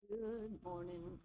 Good morning.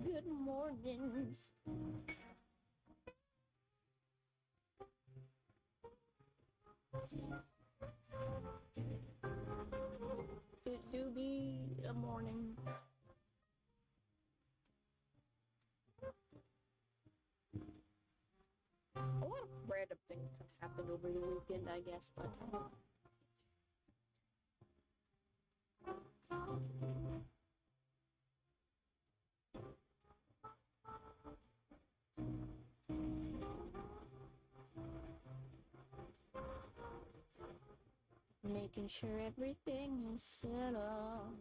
Good morning. It do be a morning. A lot of random things have happened over the weekend, I guess, but making sure everything is set up.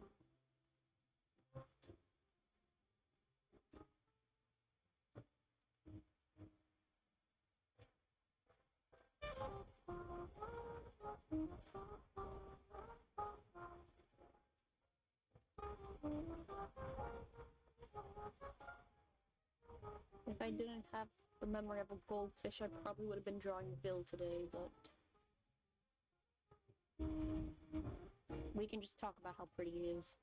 If I didn't have the memory of a goldfish, I probably would have been drawing Bill today, but we can just talk about how pretty he is.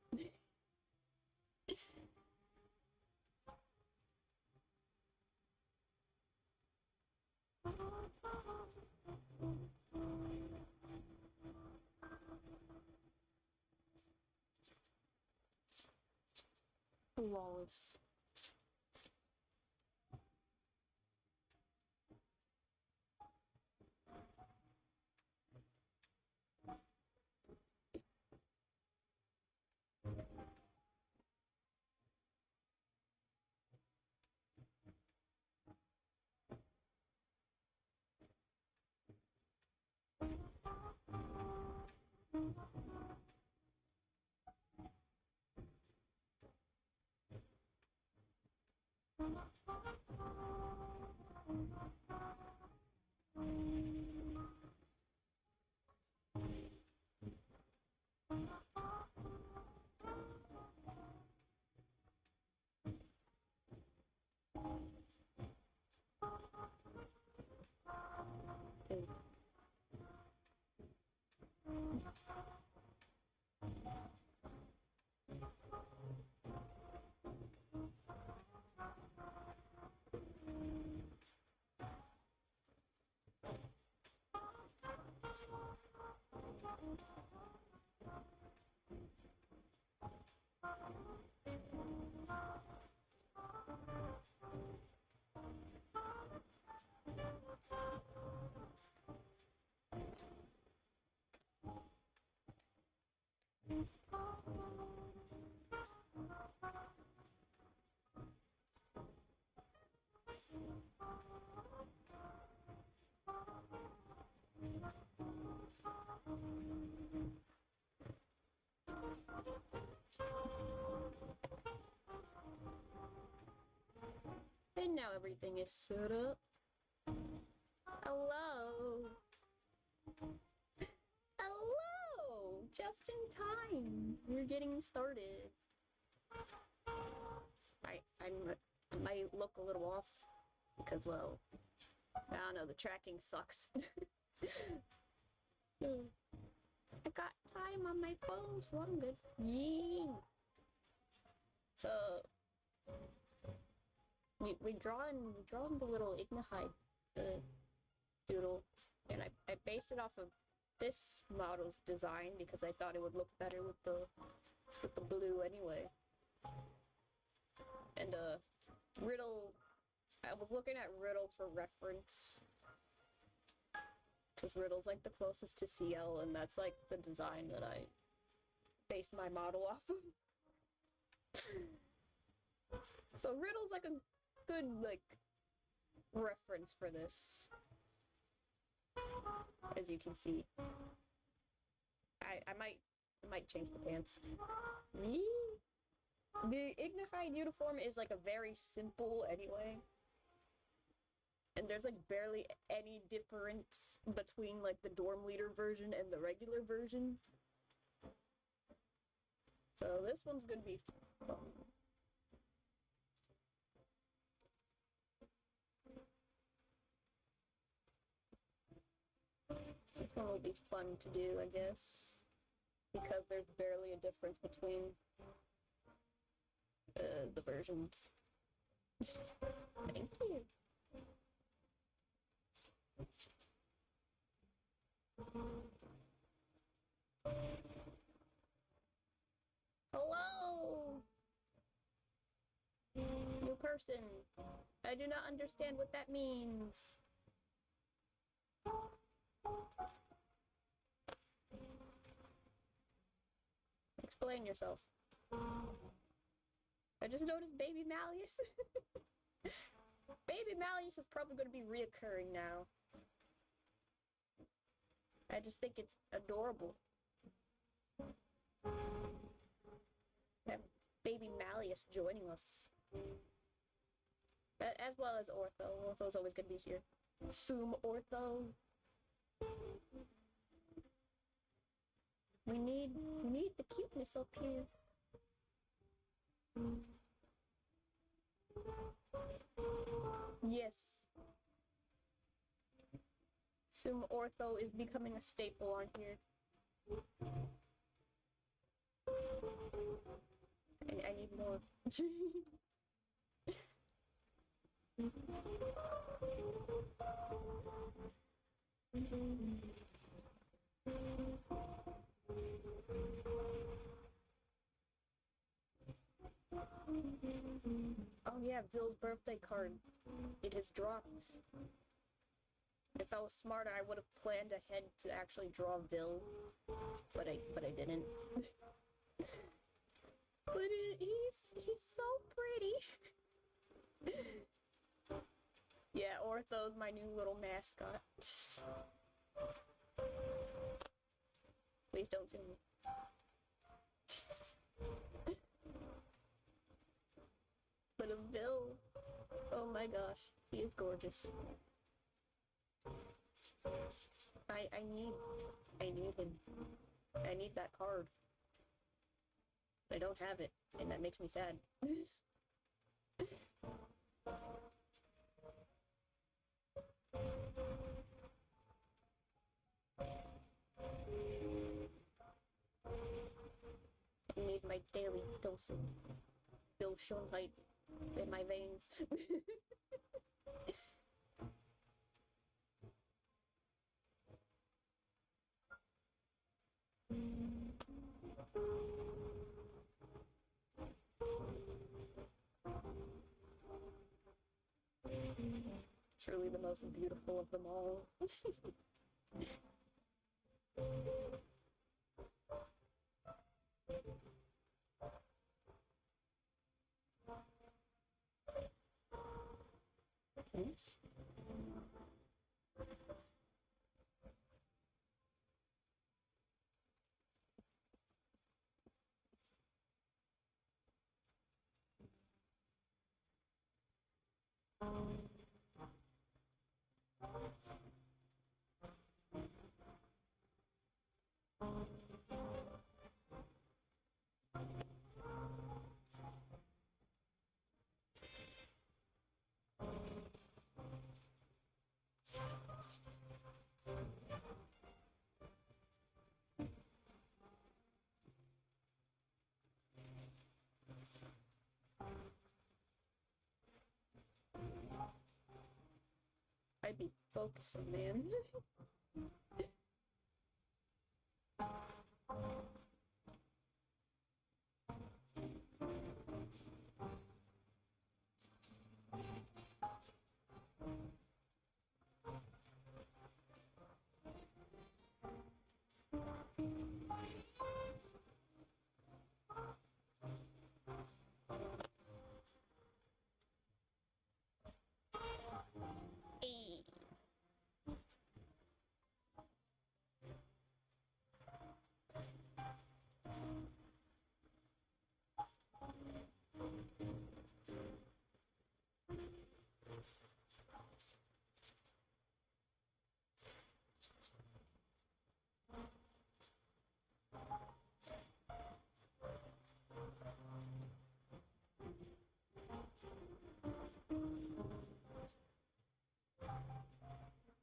Flawless. Okay. And now everything is set up. Hello. Hello! Just in time. We're getting started. I might look a little off because, well, I don't know, the tracking sucks. I got time on my phone, so I'm good. Yee! So, we drawn the little Ignihyde doodle, and I based it off of this model's design because I thought it would look better with the blue anyway. And Riddle, I was looking at Riddle for reference because Riddle's like the closest to CL, and that's like the design that I based my model off of. So Riddle's like a good like reference for this, as you can see. I might change the pants. Yee! The Ignihyde uniform is like a very simple anyway. And there's like barely any difference between like the dorm leader version and the regular version. So this one's gonna be fun. This one will be fun to do, I guess. Because there's barely a difference between the versions. Thank you. Hello! New person. I do not understand what that means. Explain yourself. I just noticed Baby Malleus. Baby Malleus is probably going to be reoccurring now. I just think it's adorable. That Baby Malleus joining us. As well as Ortho. Ortho's always going to be here. Zoom Ortho. We need the cuteness up here. Yes. Zoom Ortho is becoming a staple on here. I need more. Oh yeah, Vill's birthday card. It has dropped. If I was smarter, I would have planned ahead to actually draw Vill, but I didn't. But he's so pretty. Yeah, Ortho's my new little mascot. Please don't sue me. But a Vill, oh my gosh, he is gorgeous. I need him. I need that card. I don't have it, and that makes me sad. I need my daily dose of Bill Schoenheit in my veins. Truly the most beautiful of them all. can't be focusing, man. Hey.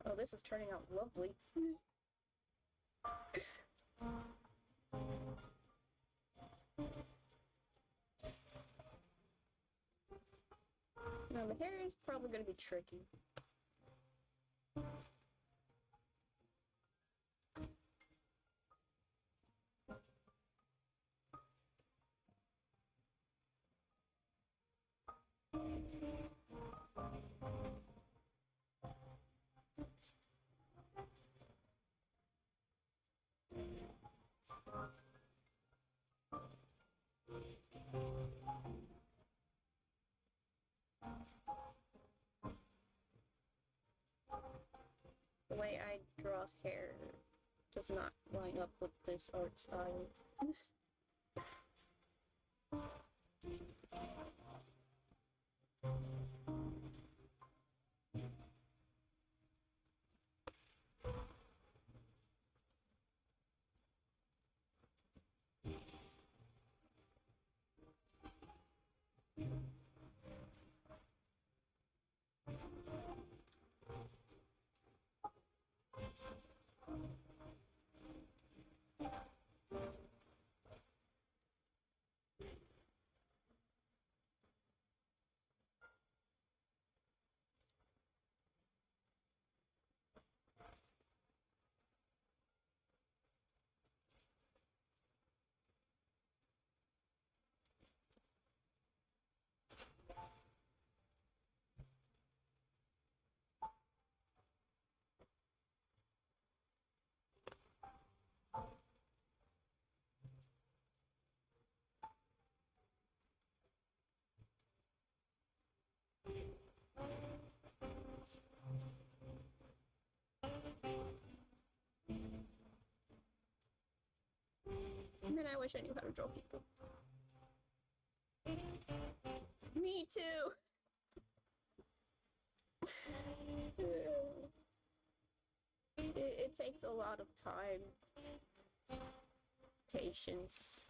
Oh, this is turning out lovely. Now the hair is probably gonna be tricky. The way I draw hair does not line up with this art style. Man, I wish I knew how to draw people. Me too! It takes a lot of time, patience.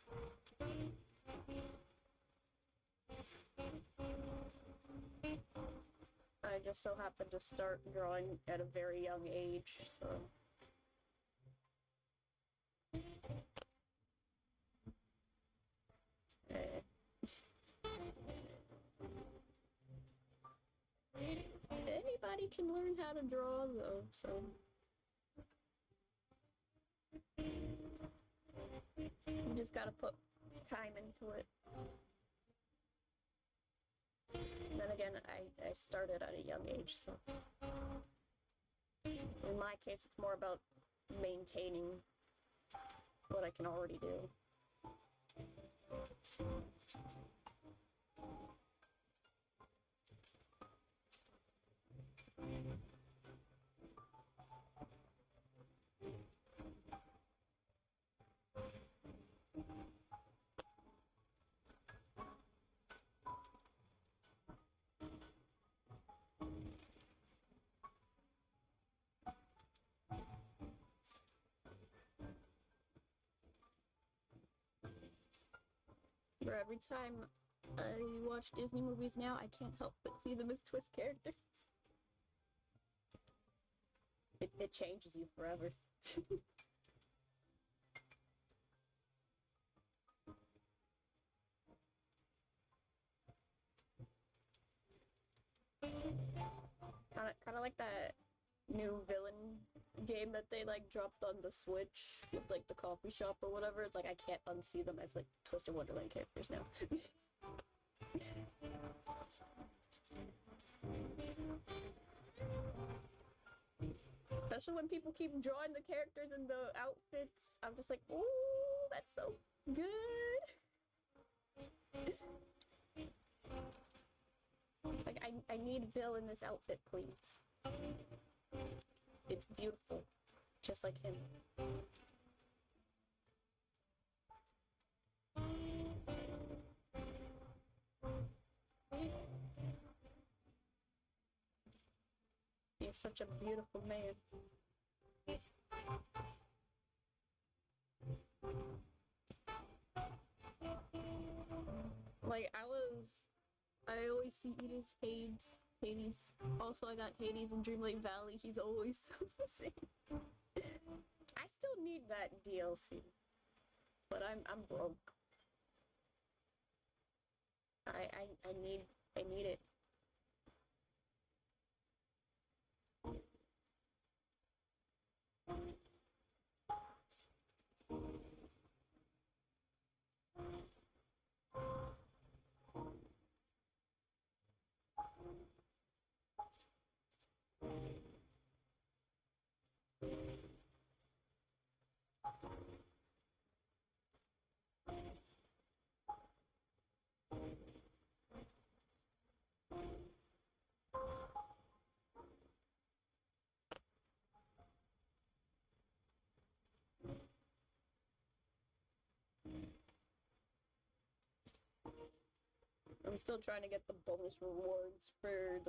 I just so happened to start drawing at a very young age, so... Anybody can learn how to draw, though, so... You just gotta put time into it. Then again, I started at a young age, so... In my case, it's more about maintaining what I can already do. Where every time I watch Disney movies now, I can't help but see them as twist characters. It changes you forever. Kinda like that game that they like dropped on the Switch with like the coffee shop or whatever. It's like I can't unsee them as like Twisted Wonderland characters now. Especially when people keep drawing the characters and the outfits. I'm just like, ooh, that's so good. Like, I need Vil in this outfit, please. It's beautiful. Just like him. He's such a beautiful man. Like, I always see Hades. Also, I got Hades in Dreamlight Valley. He's always so the same. I still need that DLC, but I'm broke. I need it. I'm still trying to get the bonus rewards for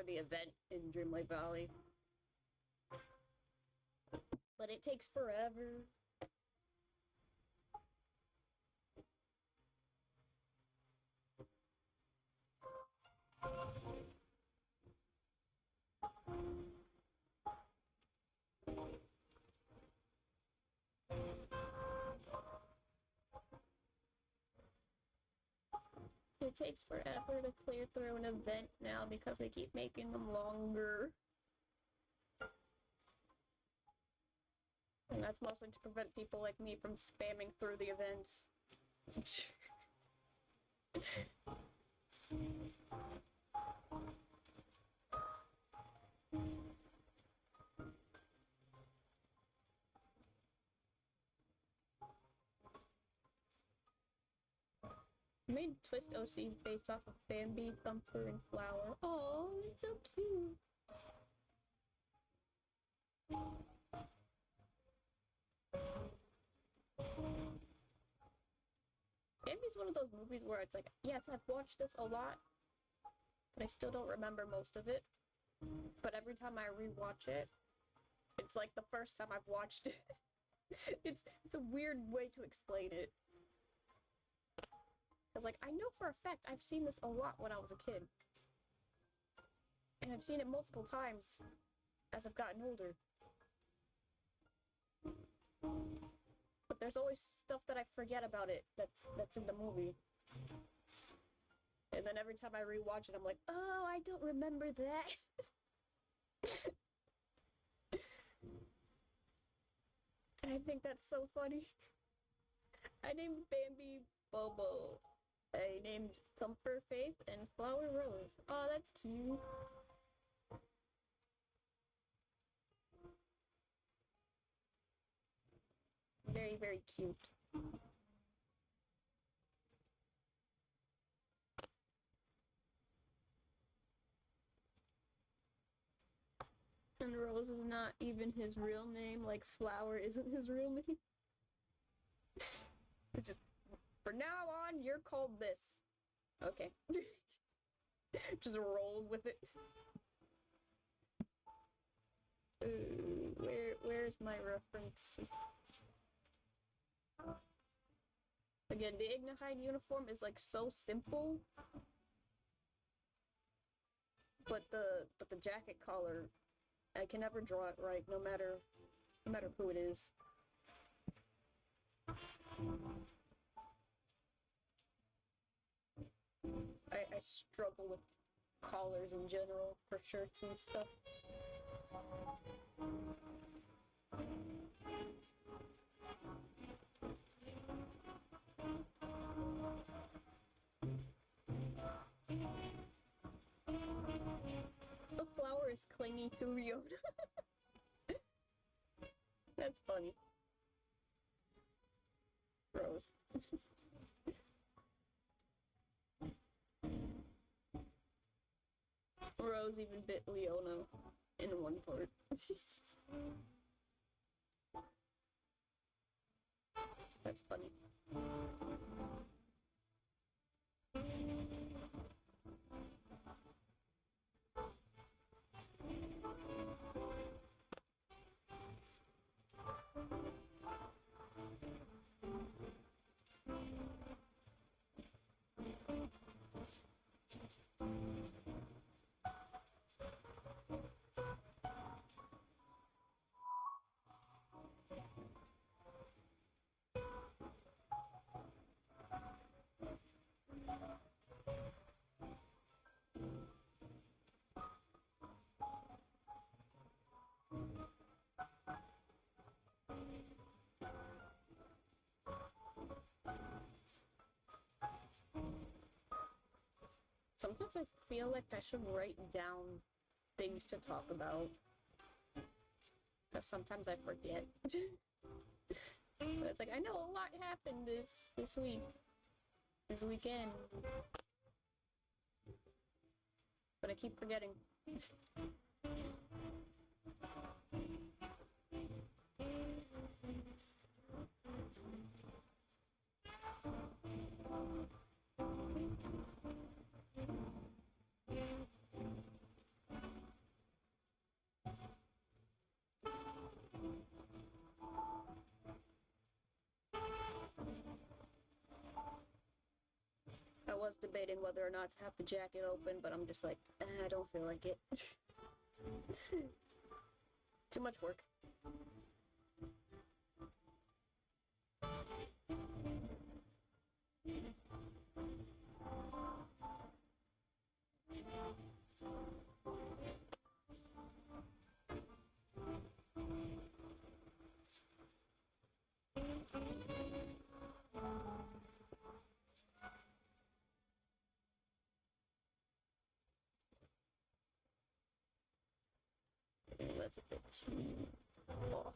the event in Dreamlight Valley. But it takes forever. It takes forever to clear through an event now because they keep making them longer. And that's mostly to prevent people like me from spamming through the events. I made Twist OCs based off of Bambi, Thumper, and Flower. Oh, it's so cute. Bambi's one of those movies where it's like, yes, I've watched this a lot, but I still don't remember most of it. But every time I rewatch it, it's like the first time I've watched it. It's a weird way to explain it. Cause like, I know for a fact I've seen this a lot when I was a kid. And I've seen it multiple times as I've gotten older. But there's always stuff that I forget about it that's in the movie. And then every time I rewatch it, I'm like, oh, I don't remember that. And I think that's so funny. I named Bambi Bobo. I named Thumper Faith and Flower Rose. Oh, that's cute. Very, very cute. And Rose is not even his real name, like Flower isn't his real name. It's just, for now on, you're called this. Okay. Just rolls with it. Where's my reference? Again, the Ignihyde uniform is like so simple. But the jacket collar, I can never draw it right, no matter who it is. I struggle with collars in general for shirts and stuff. is clingy to Leona. That's funny. Rose. Rose even bit Leona in one part. That's funny. Sometimes I feel like I should write down things to talk about. Because sometimes I forget. But it's like, I know a lot happened this week. This weekend. But I keep forgetting. I was debating whether or not to have the jacket open, but I'm just like, I don't feel like it. Too much work. That's a bit too off.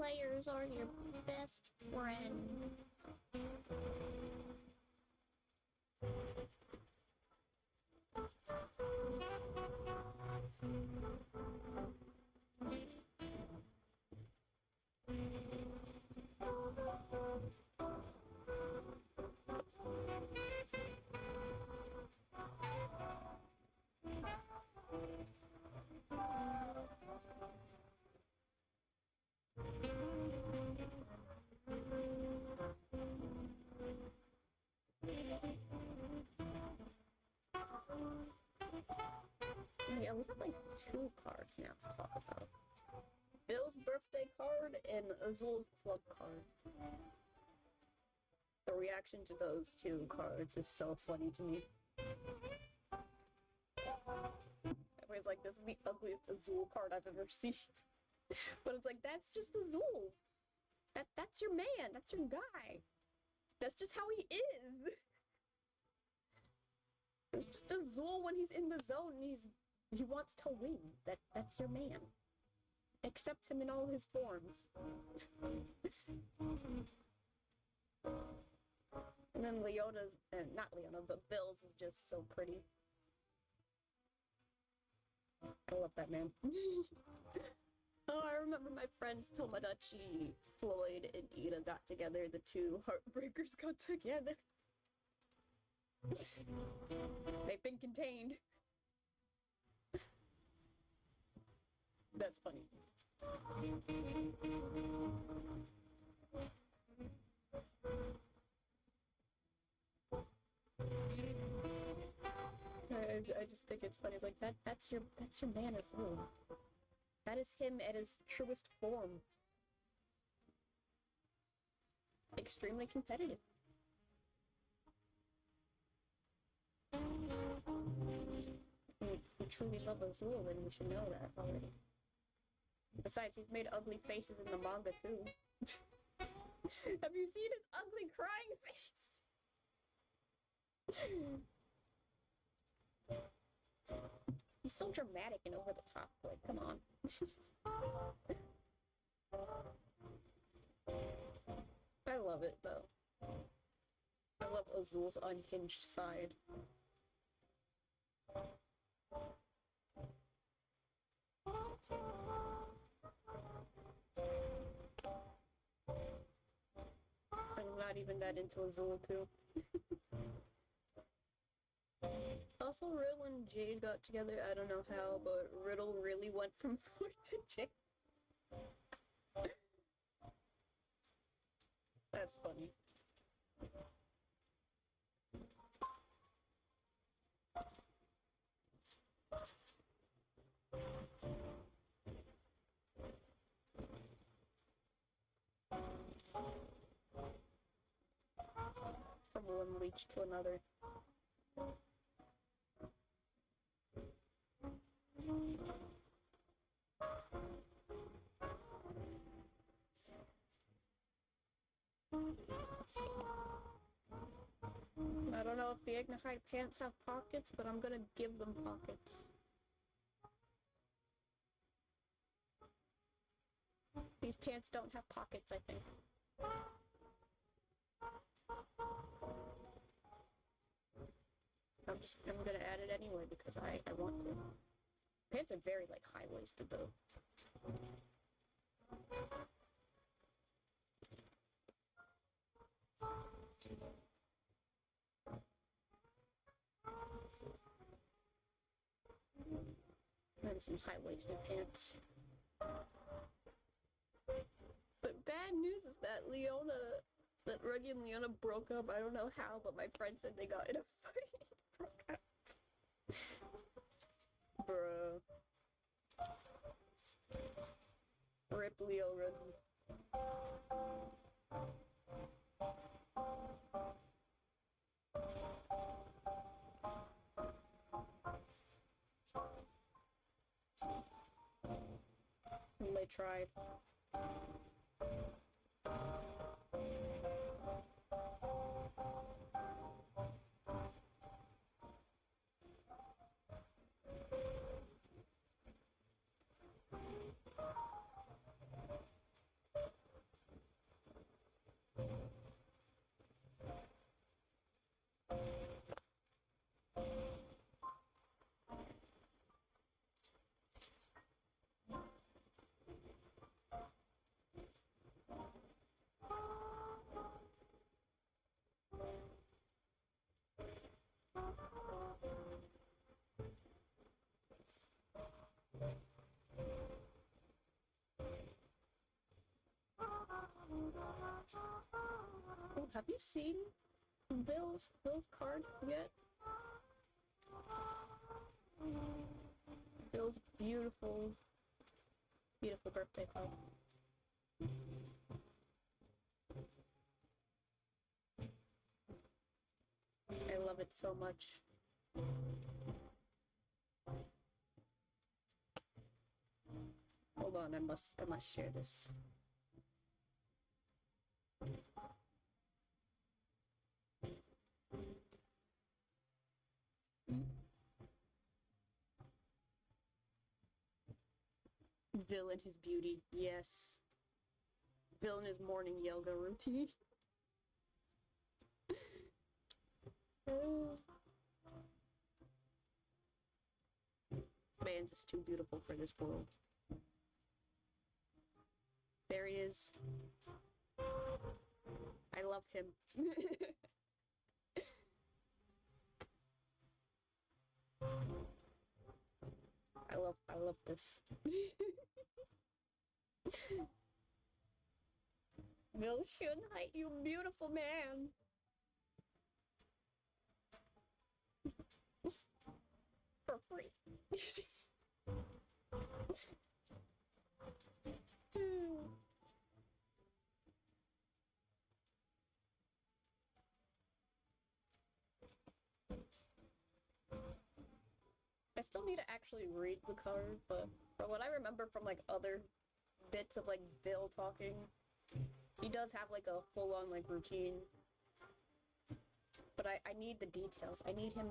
Layers are your best friend. Yeah, we have like 2 cards now to talk about. Bill's birthday card and Azul's club card. The reaction to those 2 cards is so funny to me. Everybody's like, this is the ugliest Azul card I've ever seen. But it's like, that's just Azul. That's your man. That's your guy. That's just how he is. It's just Azul when he's in the zone and he wants to win. That's your man. Accept him in all his forms. And then Leona's, not Leona, but Bill's is just so pretty. I love that man. Oh, I remember my friends Tomodachi, Floyd, and Ida got together. The two heartbreakers got together. They've been contained. That's funny. I just think it's funny. It's like that's your man as well. That is him at his truest form. Extremely competitive. If we truly love Azul, then we should know that already. Besides, he's made ugly faces in the manga too. Have you seen his ugly crying face? He's so dramatic and over the top. Like, come on. I love it though. I love Azul's unhinged side. I'm not even that into Azul too. Also, Riddle and Jade got together. I don't know how, but Riddle really went from Floyd to Jade. That's funny. From one leech to another. I don't know if the Ignihyde pants have pockets, but I'm gonna give them pockets. These pants don't have pockets, I think. I'm gonna add it anyway because I want to. Pants are very, like, high-waisted, though. Maybe some high-waisted pants. But bad news is that Reggie and Leona broke up. I don't know how, but my friend said they got in a fight. Broke up. Bruh. Rip Leo Reggie. They tried. Oh, have you seen Bill's card yet? Bill's beautiful birthday card. I love it so much. Hold on, I must share this. Bill and his beauty, yes. Bill and his morning yoga routine. Man's is too beautiful for this world. There he is. I love him. I love this. Ignihyde, you beautiful man. For free. I still need to actually read the card, but from what I remember from like other bits of like Bill talking, he does have like a full-on like routine. But I need the details. I need him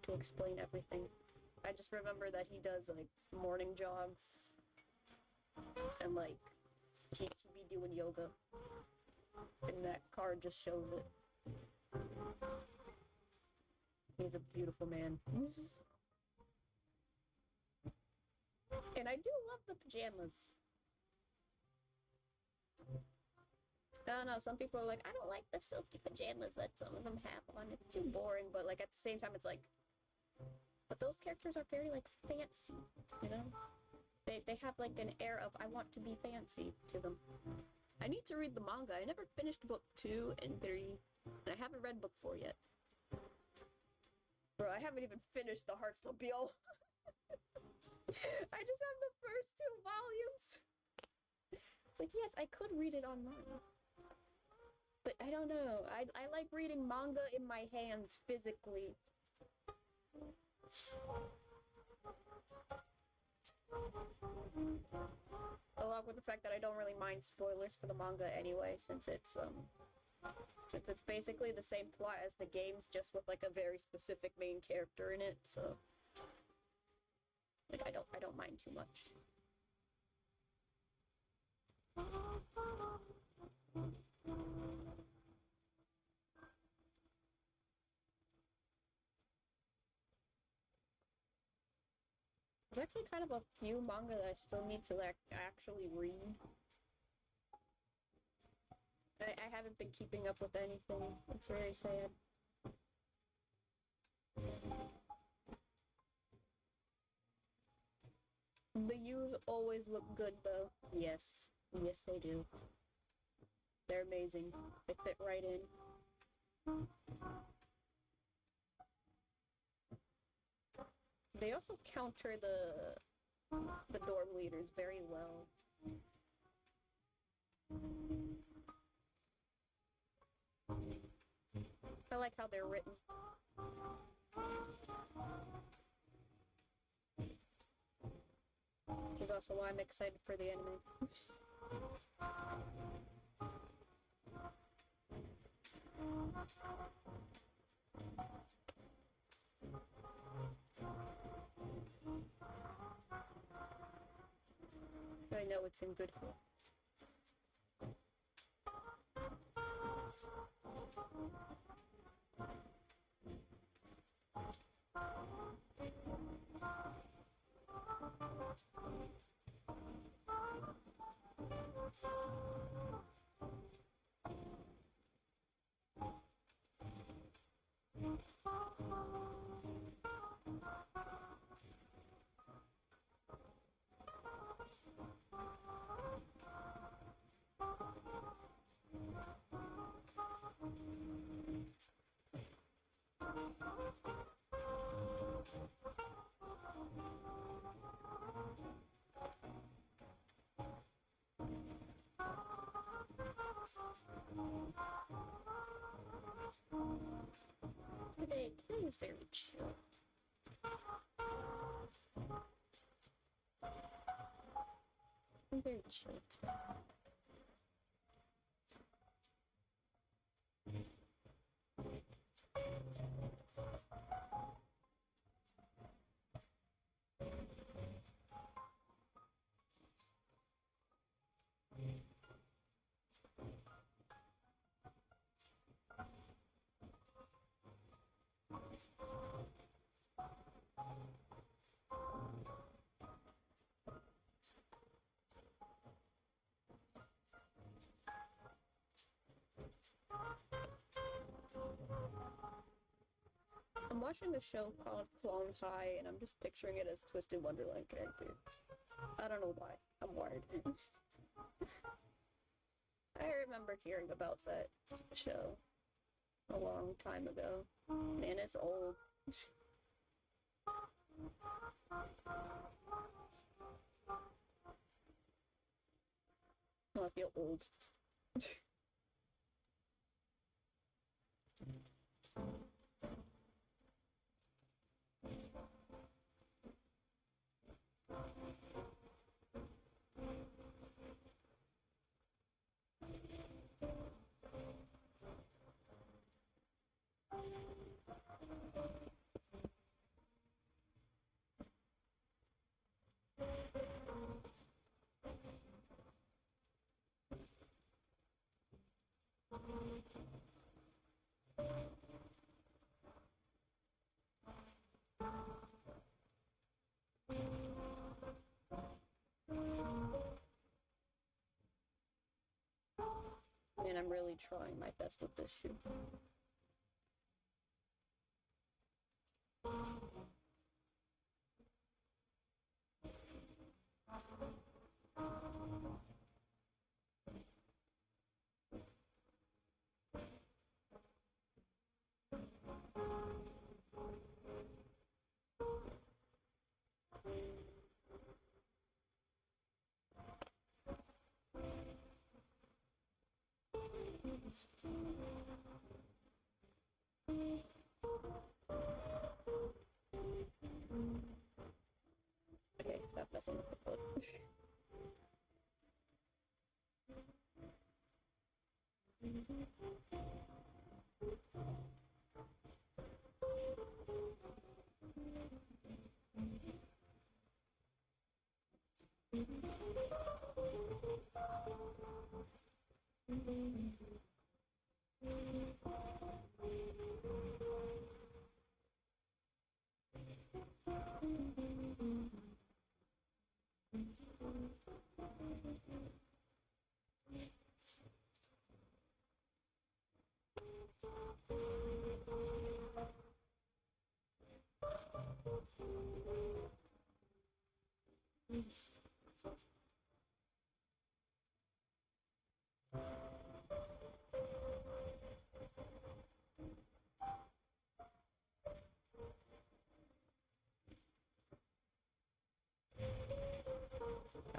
to explain everything. I just remember that he does like morning jogs and like he be doing yoga. And that card just shows it. He's a beautiful man. And I do love the pajamas. I don't know, some people are like, I don't like the silky pajamas that some of them have on. It's too boring, but like at the same time it's like, but those characters are very like fancy, you know? They have like an air of I want to be fancy to them. I need to read the manga. I never finished book 2 and 3, and I haven't read book 4 yet. Bro, I haven't even finished the Heartsmobile. I just have the first 2 volumes. It's like, yes, I could read it online. But I don't know. I like reading manga in my hands physically. Along with the fact that I don't really mind spoilers for the manga anyway, since it's basically the same plot as the games, just with like a very specific main character in it, so like I don't mind too much. There's actually kind of a few manga that I still need to like actually read. I haven't been keeping up with anything. It's very sad. The U's always look good though. Yes. Yes they do. They're amazing. They fit right in. They also counter the dorm leaders very well. I like how they're written. Which is also why I'm excited for the anime. I know it's in good hands. Today is very chill. I'm very chill today. I'm watching a show called Clone High, and I'm just picturing it as Twisted Wonderland characters. I don't know why. I'm wired. I remember hearing about that show a long time ago. Man, it's old. Oh, I feel old. Man, I'm really trying my best with this shoe. Okay, stop messing with the foot.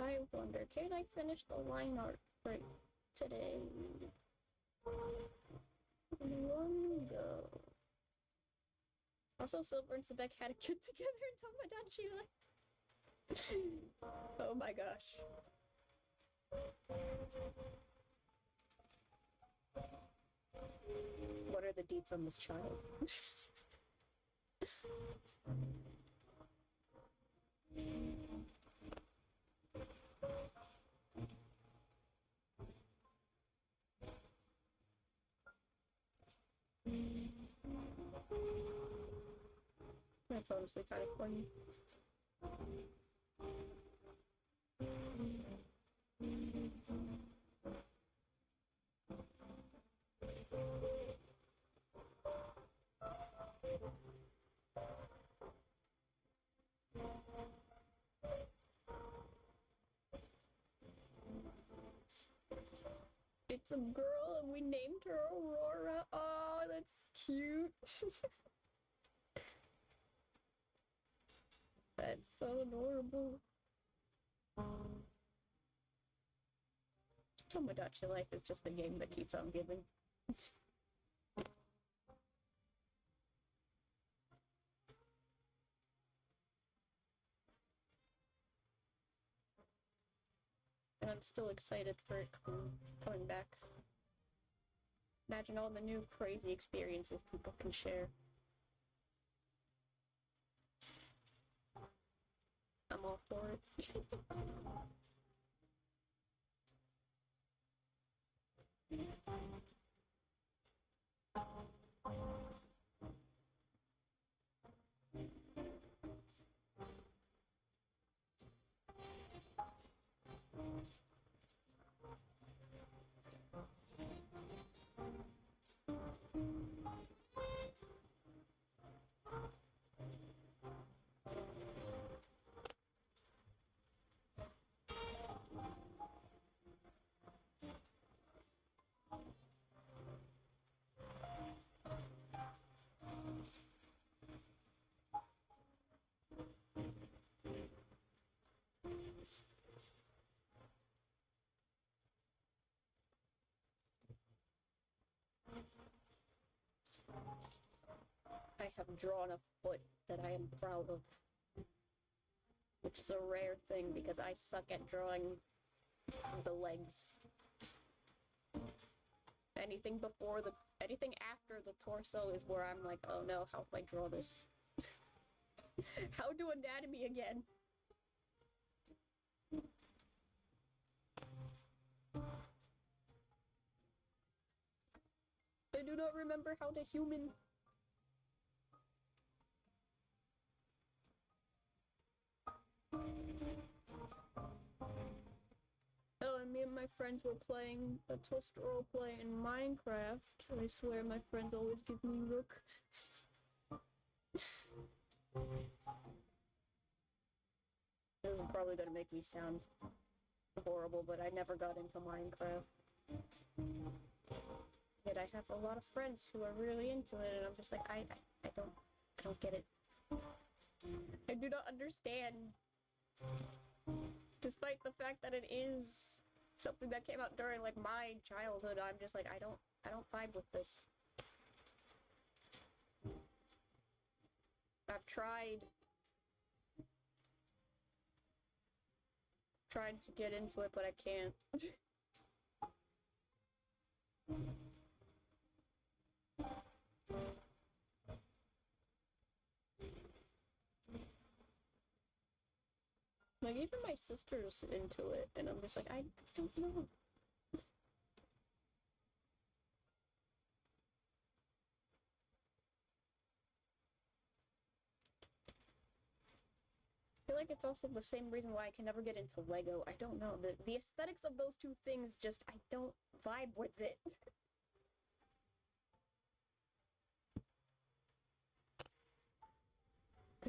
I wonder, can I finish the line art for today? One go. Also, Silver and Sebek had a kid together and Tomodachi like... Oh my gosh. What are the deets on this child? That's honestly kind of funny. It's a girl and we named her Aurora. Oh, that's cute. That's so adorable. Tomodachi Life is just the game that keeps on giving. And I'm still excited for it coming back. Imagine all the new crazy experiences people can share. I'm all for it. have drawn a foot that I am proud of. Which is a rare thing because I suck at drawing the legs. Anything after the torso is where I'm like, oh no, how do I draw this? How do anatomy again? I do not remember how to human. Oh, and me and my friends were playing a twist roleplay in Minecraft. I swear my friends always give me rook. This is probably gonna make me sound horrible, but I never got into Minecraft. Yet I have a lot of friends who are really into it, and I'm just like, I don't get it. I do not understand. Despite the fact that it is something that came out during like my childhood, I'm just like, I don't vibe with this. I've tried to get into it, but I can't. Like, even my sister's into it, and I'm just like, I don't know. I feel like it's also the same reason why I can never get into Lego. I don't know. The aesthetics of those two things just, I don't vibe with it.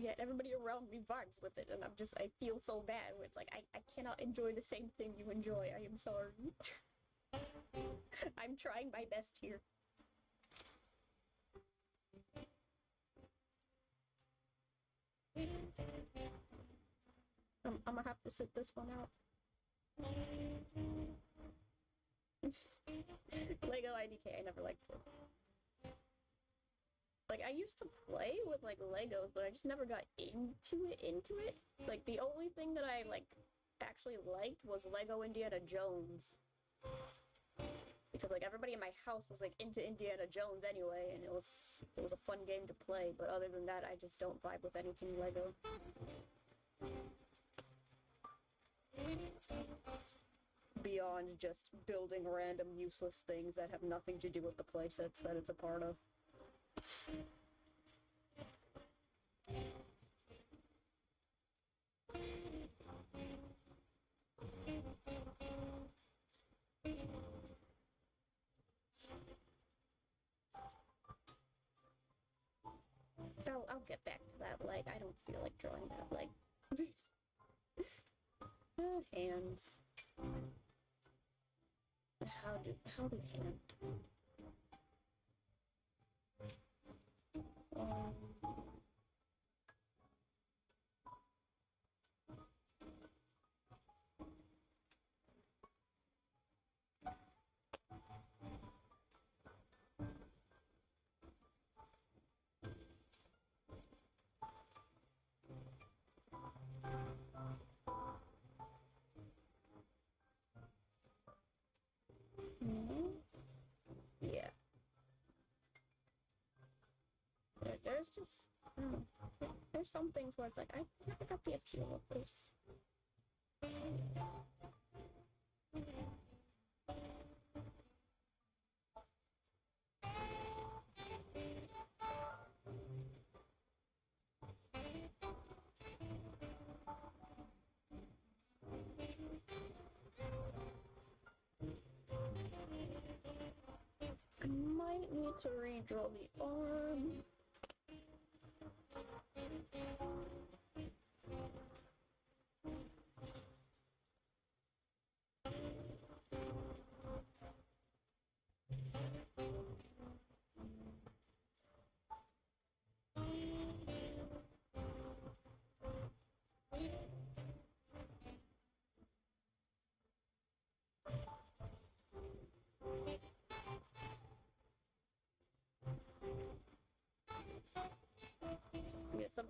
Yet everybody around me vibes with it, and I feel so bad where it's like, I cannot enjoy the same thing you enjoy. I am sorry. I'm trying my best here. I'm gonna have to sit this one out. Lego IDK, I never liked it. Like, I used to play with, like, Legos, but I just never got into it. Like, the only thing that I, like, actually liked was Lego Indiana Jones. Because, like, everybody in my house was, like, into Indiana Jones anyway, and it was a fun game to play, but other than that, I just don't vibe with anything Lego. Beyond just building random useless things that have nothing to do with the playsets that it's a part of. I'll get back to that leg. I don't feel like drawing that leg. Hands. How do hands? Yeah. There's just, there's some things where it's like, I never got the appeal of this. I might need to redraw the arm.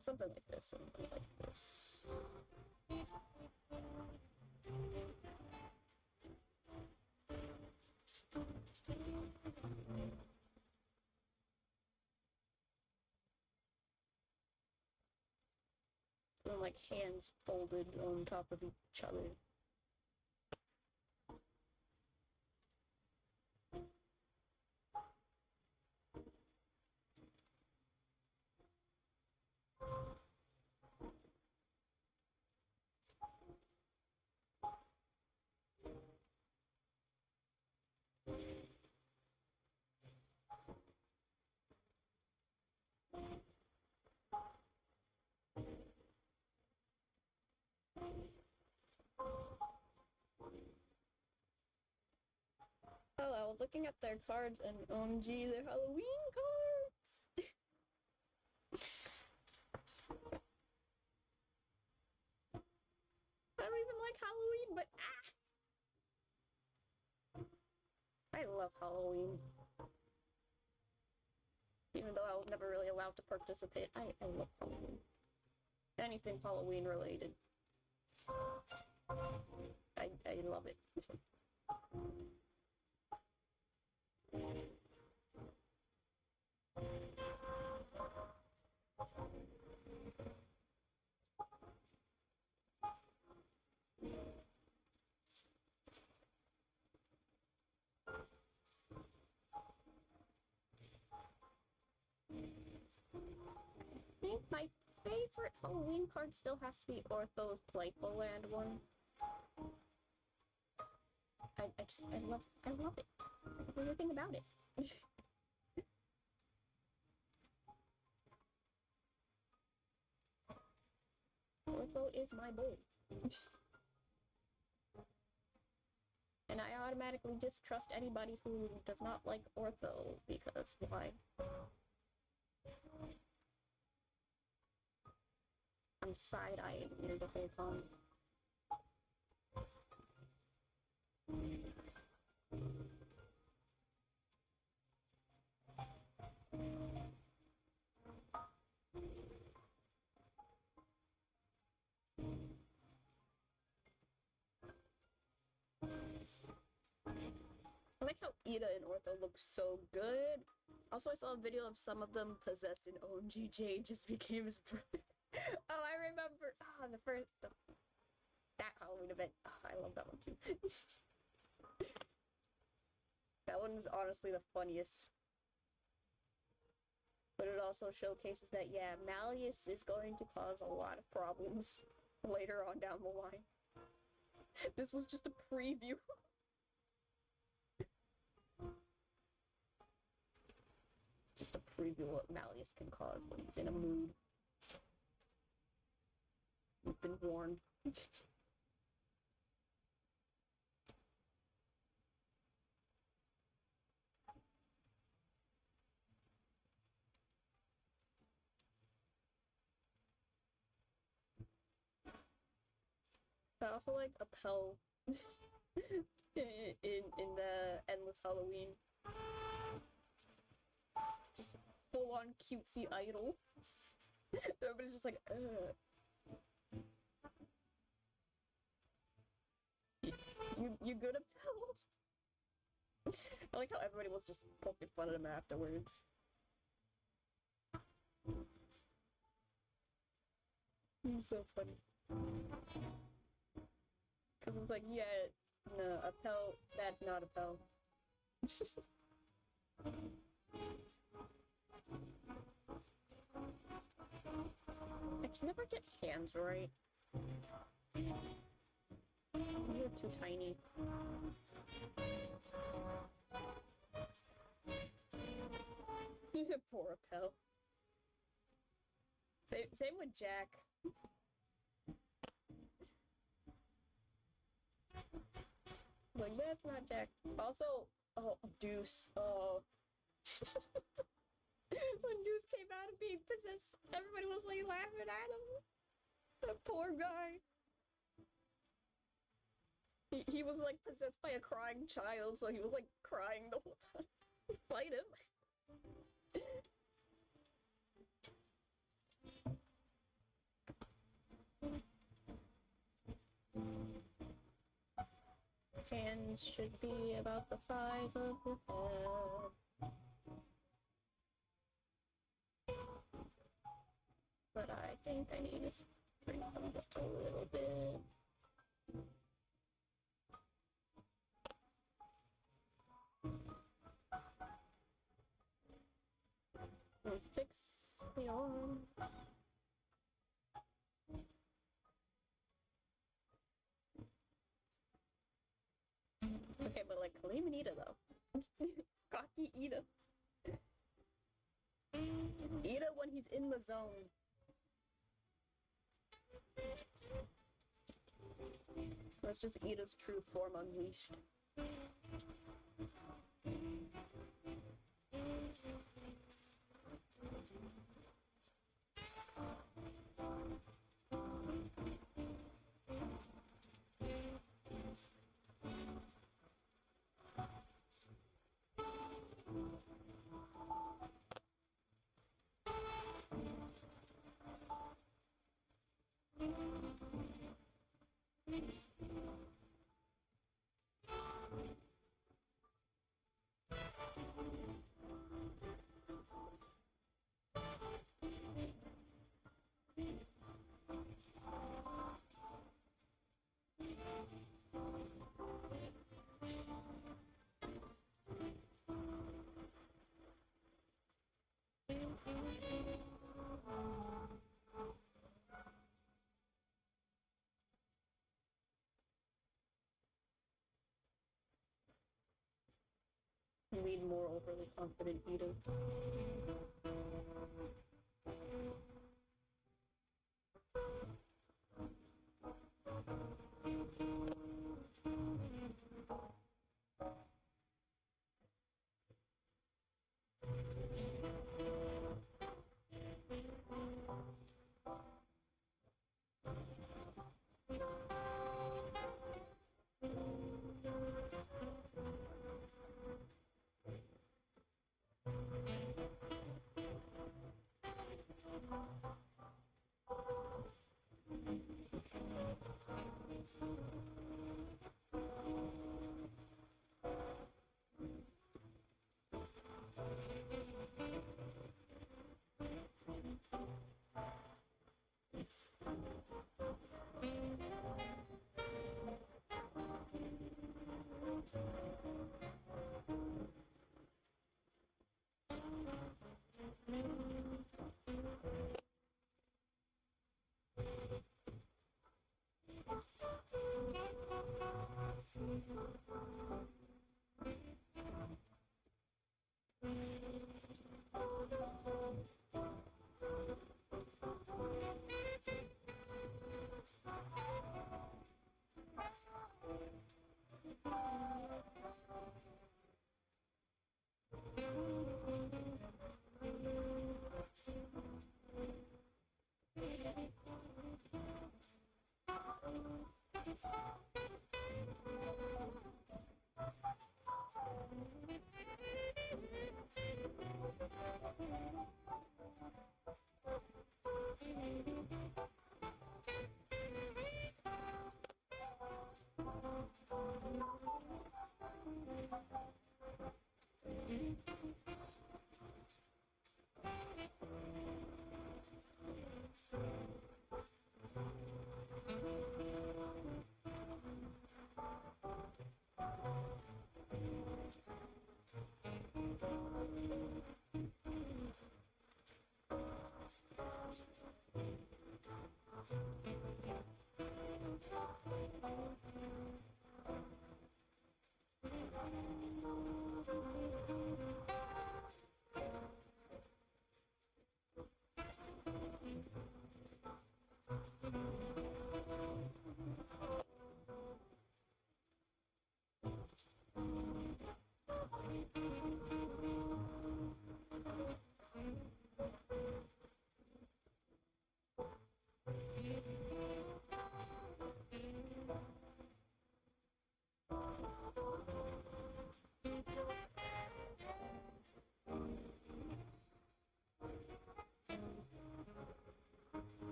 Something like this. Something like this. And like hands folded on top of each other. Oh, I was looking at their cards and OMG, they're Halloween cards! I don't even like Halloween, but I love Halloween. Even though I was never really allowed to participate, I love Halloween. Anything Halloween related. I love it. I think my favorite Halloween card still has to be Ortho's Playful Land one. I love it. Everything about it. Ortho is my boy. And I automatically distrust anybody who does not like Ortho, because why? I'm side-eyeing you the whole time. I like how Ida and Ortho look so good. Also, I saw a video of some of them possessed and OMG Jay just became his brother. Oh, I remember. Oh, that Halloween event. Oh, I love that one too. That one is honestly the funniest. But it also showcases that, yeah, Malleus is going to cause a lot of problems later on down the line. This was just a preview. Just a preview of what Malleus can cause when he's in a mood. You've been warned. I also like Appel in the Endless Halloween. Just full-on cutesy idol. Everybody's just like, ugh. You good, Appel? I like how everybody was just poking fun at him afterwards. He's so funny. Because it's like, yeah, no, Appel, that's not Appel. I can never get hands right. You're too tiny. Poor Appel. Same with Jack. Like, that's not Jack. Also, oh, Deuce. Oh. When Deuce came out of being possessed, everybody was like laughing at him. That poor guy. He was like possessed by a crying child, so he was like crying the whole time. Fight him. Hands should be about the size of your head. But I think I need to shrink them just a little bit. We'll fix the arm. Okay, but like Kaleem and Ida though. Cocky Ida. Ida when he's in the zone. That's just Ida's true form unleashed. We need more overly confident Ida.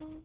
And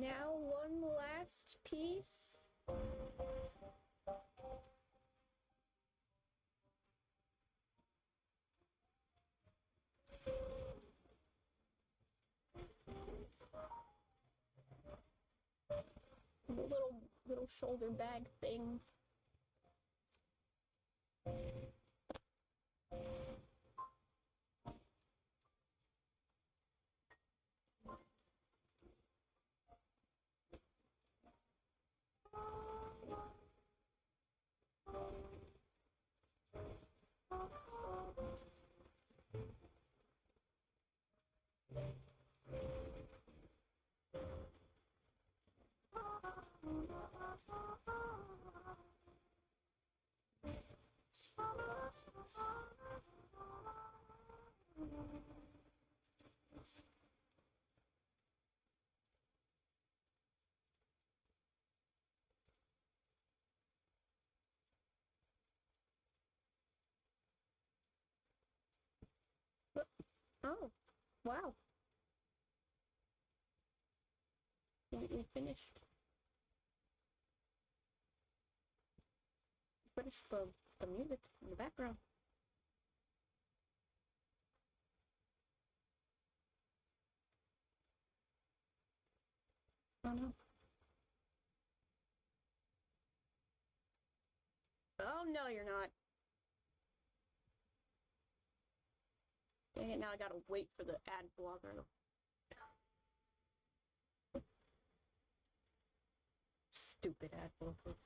now one last piece. The little shoulder bag thing. Oh, wow. We finished. Finished the music in the background. Oh no. Oh no, you're not. Dang it, now I gotta wait for the ad blocker. Stupid ad blocker.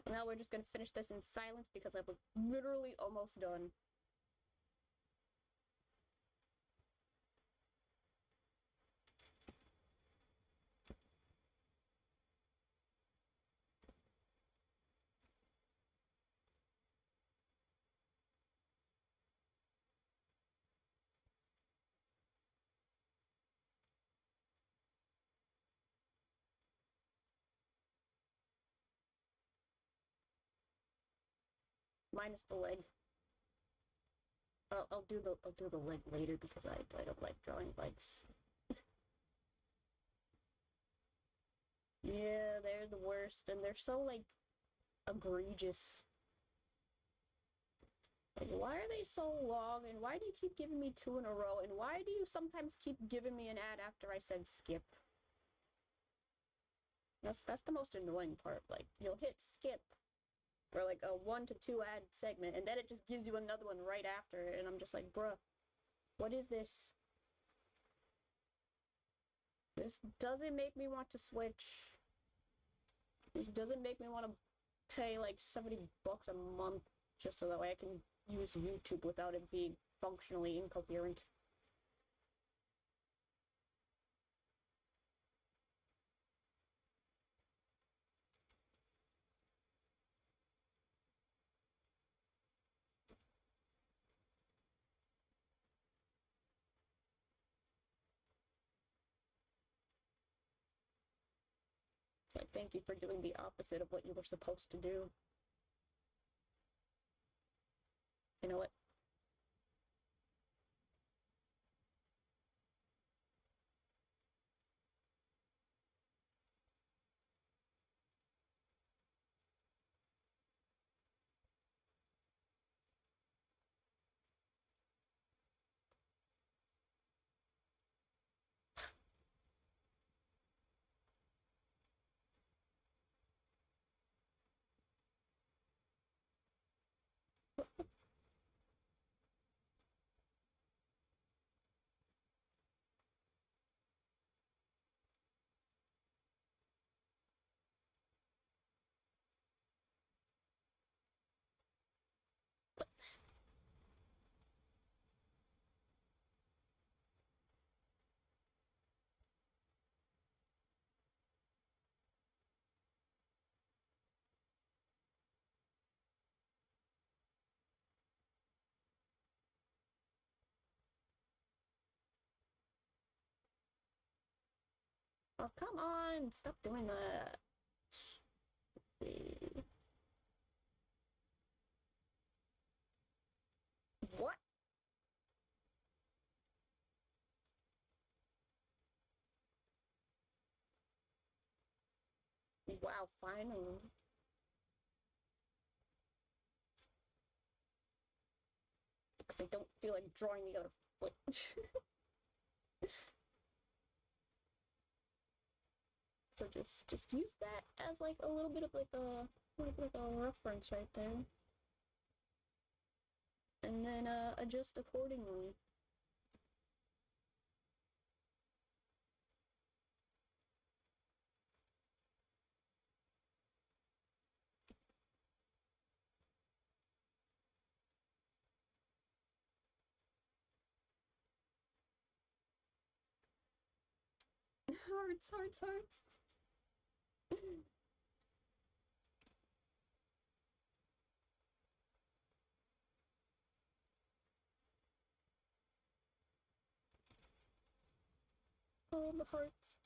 Now we're just gonna finish this in silence because I'm literally almost done. Minus the leg. I'll do the leg later because I don't like drawing legs. Yeah, they're the worst, and they're so like egregious. Like, why are they so long, and why do you keep giving me 2 in a row, and why do you sometimes keep giving me an ad after I said skip? That's the most annoying part. Like, you'll hit skip for like a 1 to 2 ad segment, and then it just gives you another one right after, and I'm just like, bruh, what is this? This doesn't make me want to switch. This doesn't make me want to pay like 70 bucks a month just so that way I can use YouTube without it being functionally incoherent. It's like, thank you for doing the opposite of what you were supposed to do. You know what? Oh, come on! Stop doing that. What? Wow, finally. Because I don't feel like drawing the other foot. So just use that as like a little bit of like a reference right there. And then adjust accordingly. Hearts, hearts, hearts. Oh, the hearts.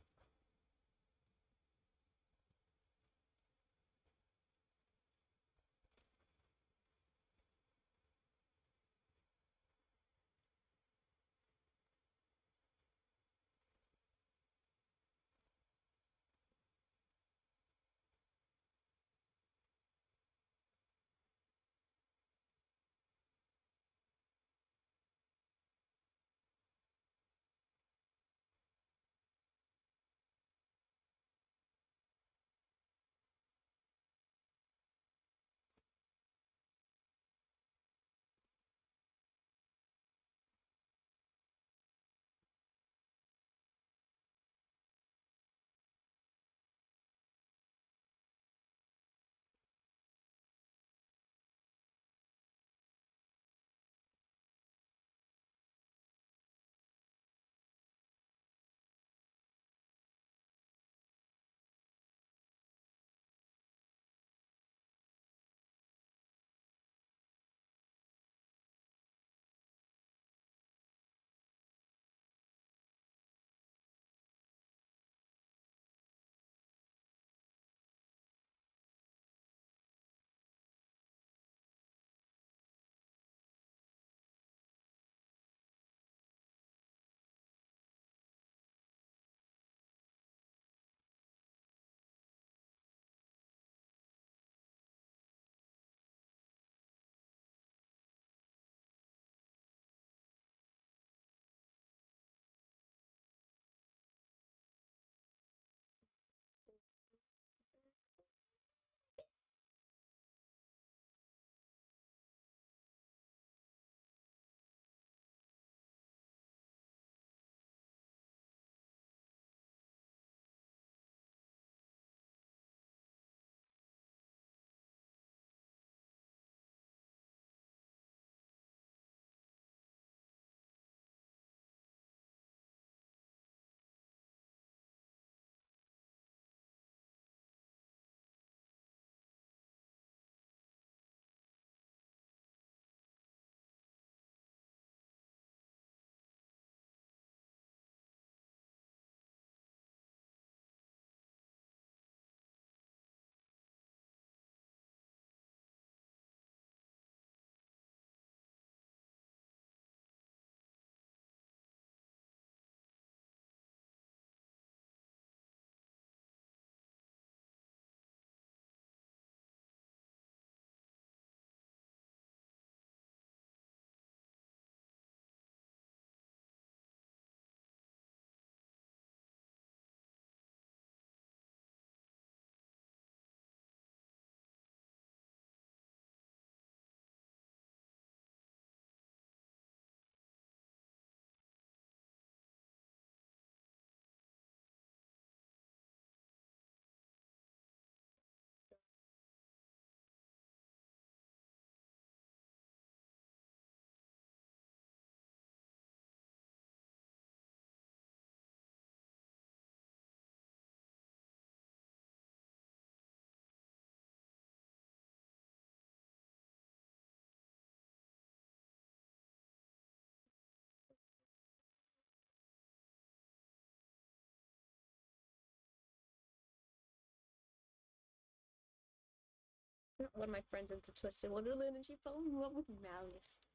One of my friends into Twisted Wonderland, and she fell in love with Malleus.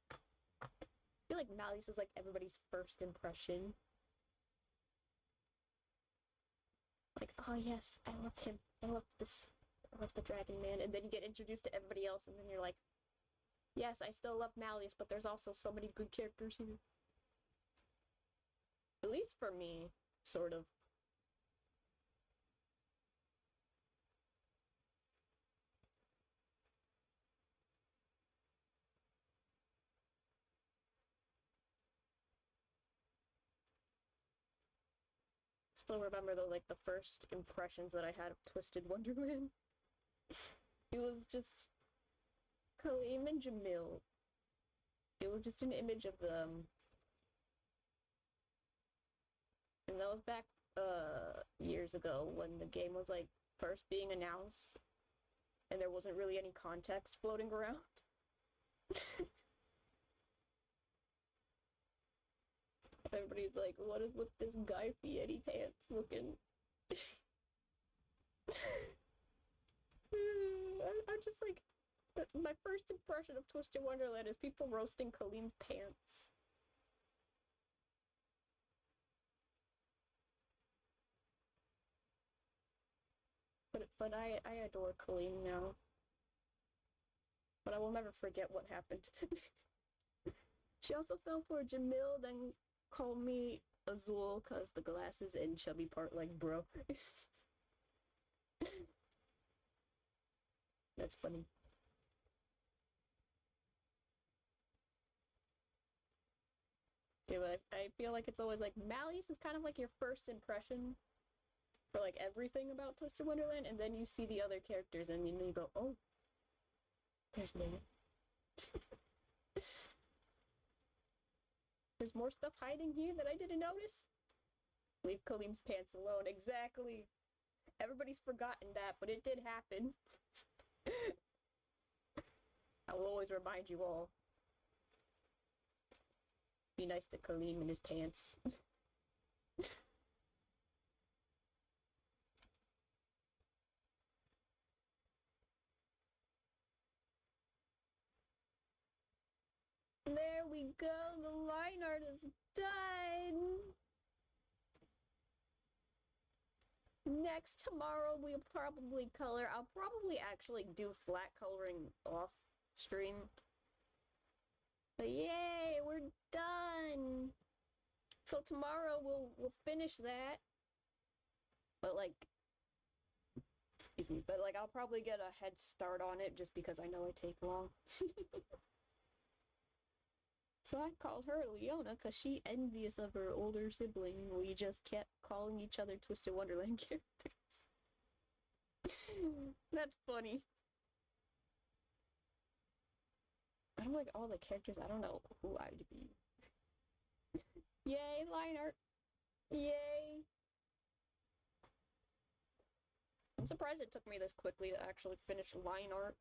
I feel like Malleus is like everybody's first impression. Like, oh yes, I love him. I love this. I love the Dragon Man. And then you get introduced to everybody else, and then you're like, yes, I still love Malleus, but there's also so many good characters here. At least for me, sort of. Still remember the first impressions that I had of Twisted Wonderland. It was just Kaleem and Jamil. It was just an image of them. And that was back years ago when the game was like first being announced and there wasn't really any context floating around. Everybody's like, what is with this Guy Fieri pants looking? I'm just like, my first impression of Twisted Wonderland is people roasting Kaleem's pants. But I adore Kaleem now. But I will never forget what happened. She also fell for Jamil, then called me Azul cause the glasses and chubby part, like, bro. That's funny. Yeah, but I feel like it's always like Malleus is kind of like your first impression for like everything about Twisted Wonderland, and then you see the other characters and you go, oh, there's more. There's more stuff hiding here that I didn't notice. Leave Kaleem's pants alone. Exactly. Everybody's forgotten that, but it did happen. I will always remind you all. Be nice to Kaleem and his pants. There we go. The line art is done. Next, tomorrow we'll probably color. I'll probably actually do flat coloring off stream. But yay, we're done. So tomorrow we'll finish that. But like, excuse me, but like I'll probably get a head start on it just because I know it takes long. So I called her Leona because she envious of her older sibling. We just kept calling each other Twisted Wonderland characters. That's funny. I don't like all the characters. I don't know who I would be. Yay, line art. Yay. I'm surprised it took me this quickly to actually finish line art.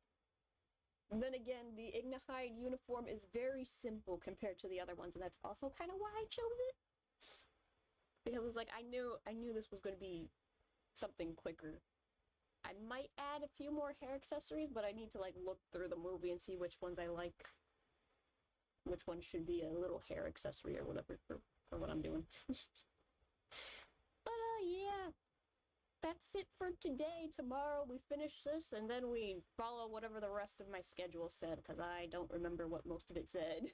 And then again, the Ignihyde uniform is very simple compared to the other ones, and that's also kind of why I chose it. Because it's like I knew this was going to be something quicker. I might add a few more hair accessories, but I need to like look through the movie and see which ones I like. Which one should be a little hair accessory or whatever for what I'm doing. But yeah. That's it for today. Tomorrow we finish this and then we follow whatever the rest of my schedule said, because I don't remember what most of it said.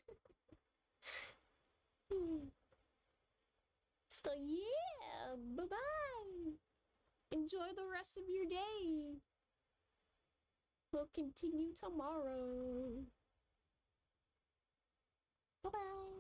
So yeah, bye-bye. Enjoy the rest of your day. We'll continue tomorrow. Bye-bye.